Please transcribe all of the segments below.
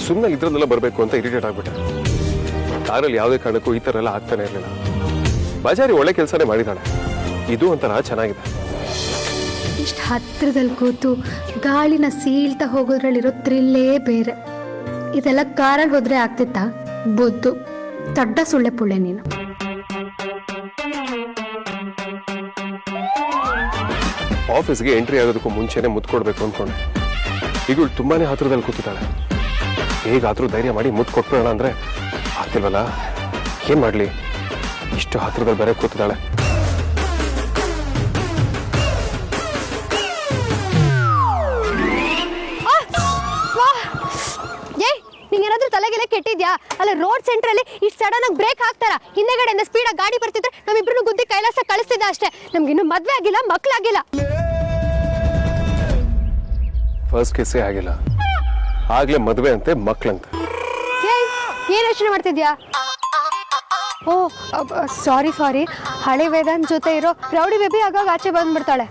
ಸುಮ್ಮನೆ ಇದ್ರನ್ನೆಲ್ಲ ಬರಬೇಕು ಅಂತ ಇರಿಟೇಟ್ ಆಗ್ಬಿಟ್ಟೆ. ಕಾರಲ್ಲಿ ಯಾವುದೇ ಕಾರಣಕ್ಕೂ ಈ ಥರ ಎಲ್ಲ ಆಗ್ತಾನೆ ಇರಲಿಲ್ಲ. ಬಜಾರಿ ಒಳ್ಳೆ ಕೆಲಸನೇ ಮಾಡಿದ್ದಾಳೆ. ಇದು ಒಂಥರ ಚೆನ್ನಾಗಿದೆ. ಇಷ್ಟು ಹತ್ತಿರದಲ್ಲಿ ಕೂತು ಗಾಳಿನ ಸೀಳ್ತಾ ಹೋಗೋದ್ರಲ್ಲಿರೋ ಥ್ರಿಲ್ಲೇ ಬೇರೆ. ಇದೆಲ್ಲ ಕಾರಲ್ಲಿ ಹೋದ್ರೆ ಆಗ್ತಿತ್ತಾ? ಬೊದ್ದು ದೊಡ್ಡ ಸುಳ್ಳೆ ಪುಳ್ಳೆ ನೀನು. ಆಫೀಸ್ಗೆ ಎಂಟ್ರಿ ಆಗೋದಕ್ಕೂ ಮುಂಚೆನೆ ಮುತ್ಕೊಡ್ಬೇಕು ಅಂದ್ಕೊಂಡೆ. ಈಗ ತುಂಬಾನೇ ಹತ್ರದಲ್ಲಿ ಕೂತಿದ್ದಾಳೆ. ಹೇಗಾದ್ರೂ ಧೈರ್ಯ ಮಾಡಿ ಮುತ್ತು ಕೊಟ್ಬಿಡೋಣ ಅಂದ್ರೆ ಆಗ್ತಿಲ್ವಲ್ಲ. ಏನ್ ಮಾಡ್ಲಿ, ಇಷ್ಟು ಹತ್ರದಲ್ಲಿ ಬರೇ ಕೂತಿದ್ದಾಳೆ. ನಿಂಗೇನಾದ್ರೂ ತಲೆಗೆಲ್ಲ ಕೆಟ್ಟಿದ್ಯಾ? ಅಲ್ಲ, ರೋಡ್ ಸೆಂಟ್ರಲ್ಲಿ ಇಷ್ಟು ಸಡನ್ ಆಗಿ ಬ್ರೇಕ್ ಹಾಕ್ತಾರ. ಹಿಂದೆಗಡೆಯಿಂದ ಸ್ಪೀಡಾಗಿ ಗಾಡಿ ಬರ್ತಿದ್ರೆ ನಮ್ಮಿಬ್ರು ಗುದ್ದಿ ಕೈಲಾಸ ಕಳಿಸ್ತಿದ್ದ ಅಷ್ಟೇ. ನಮ್ಗಿನ್ನೂ ಮದ್ವೆ ಆಗಿಲ್ಲ, ಮಕ್ಳಾಗಿಲ್ಲ. ಫಸ್ಟ್ ಕೇಸೇ ಆಗಿಲ್ಲ, ಆಗ್ಲೇ ಮದ್ವೆ ಅಂತೆ, ಮಕ್ಳಂತೆ. ಏನ್ ಯೋಚನೆ ಮಾಡ್ತಿದ್ಯಾ? ಓ ಸಾರಿ, ಹಳೆ ವೇದಾಂತ್ ಜೊತೆ ಇರೋ ರೌಡಿ ಬೇಬಿ ಆಗಾಗ ಆಚೆ ಬಂದ್ಬಿಡ್ತಾಳೆ.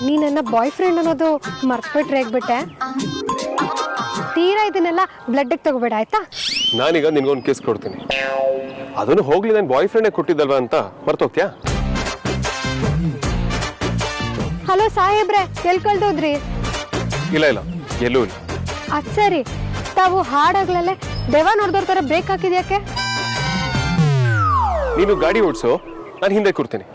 ನೀ ನನ್ನ ಬಾಯ್ ಫ್ರೆಂಡ್ ಅನ್ನೋದು ಮರ್ತ್ಬಿಟ್ರೆ ಹೇಗ್ಬಿಟ್ಟೆ? ತೀರಾ ಇದನ್ನೆಲ್ಲ ಬ್ಲಡ್ಗೆ ತಗೋಬೇಡ ಆಯ್ತಾ? ನಾನೀಗ ನಿನ್ಗೊಂದು ಕೇಸ್ ಕೊಡ್ತೀನಿ. ಅದನ್ನು ಹೋಗ್ಲಿ, ನನ್ನ ಬಾಯ್ ಫ್ರೆಂಡೇ ಕೊಟ್ಟಿದ್ದಲ್ವಾ ಅಂತ ಮರ್ತೋಗ್ತ್ಯಾ? ಹಲೋ ಸಾಹೇಬ್ರೆ, ಎಲ್ಲಿ ಕಳ್ದೋದ್ರಿ? ಇಲ್ಲ ಎಲ್ಲೂ ಇಲ್ಲ. ಅದ್ ಸರಿ, ತಾವು ಹಾಡಾಗ್ಲಲ್ಲೇ ದೆವ ನೋಡ್ದೋರ್ ತರ ಬ್ರೇಕ್ ಹಾಕಿದ್ಯಾಕೆ? ನೀನು ಗಾಡಿ ಓಡಿಸು, ನಾನು ಹಿಂದೆ ಕೂರ್ತೀನಿ.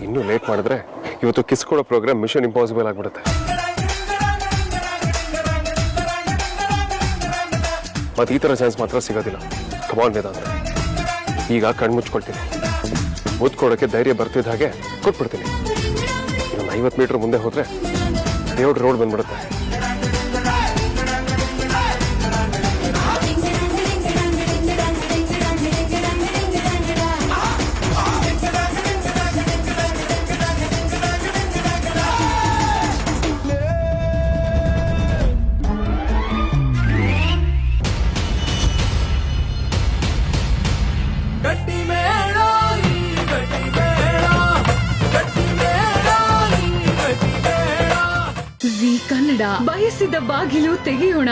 ಇನ್ನೂ ಲೇಟ್ ಮಾಡಿದ್ರೆ ಇವತ್ತು ಕಿಸ್ ಕೊಡೋ ಪ್ರೋಗ್ರಾಮ್ ಮಿಷನ್ ಇಂಪಾಸಿಬಲ್ ಆಗ್ಬಿಡುತ್ತೆ. ಮತ್ತೆ ಈ ಥರ ಚಾನ್ಸ್ ಮಾತ್ರ ಸಿಗೋದಿಲ್ಲ. ಕಮಾನ್ ವೇದಾಂತ, ಈಗ ಕಣ್ಮುಚ್ಕೊಳ್ತೀನಿ. ಮುದ್ದು ಕೊಡೋಕ್ಕೆ ಧೈರ್ಯ ಬರ್ತಿದ್ದ ಹಾಗೆ ಕೊಟ್ಬಿಡ್ತೀನಿ. ಇನ್ನೊಂದು 50 ಮೀಟರ್ ಮುಂದೆ ಹೋದ್ರೆ ದೇವ್ರ ರೋಡ್ ಬಂದ್ಬಿಡುತ್ತೆ. ಕನ್ನಡ ಬಯಸಿದ ಬಾಗಿಲು ತೆಗೆಯೋಣ.